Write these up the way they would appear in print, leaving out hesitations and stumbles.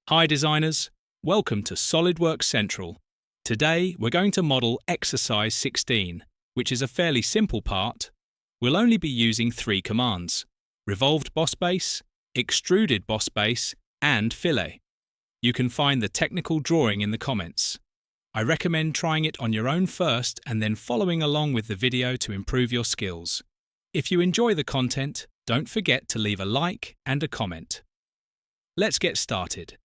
Hi designers, welcome to SolidWorks Central. Today we're going to model exercise 16, which is a fairly simple part. We'll only be using 3 commands: Revolved Boss Base, Extruded Boss Base, and Fillet. You can find the technical drawing in the comments. I recommend trying it on your own first and then following along with the video to improve your skills. If you enjoy the content, don't forget to leave a like and a comment. Let's get started.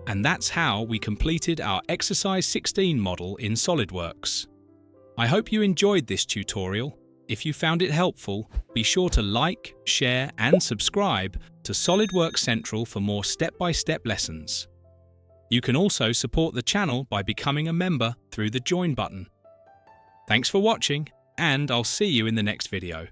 And that's how we completed our Exercise 16 model in SolidWorks. I hope you enjoyed this tutorial. If you found it helpful, be sure to like, share and subscribe to SolidWorks Central for more step-by-step lessons. You can also support the channel by becoming a member through the Join button. Thanks for watching, and I'll see you in the next video.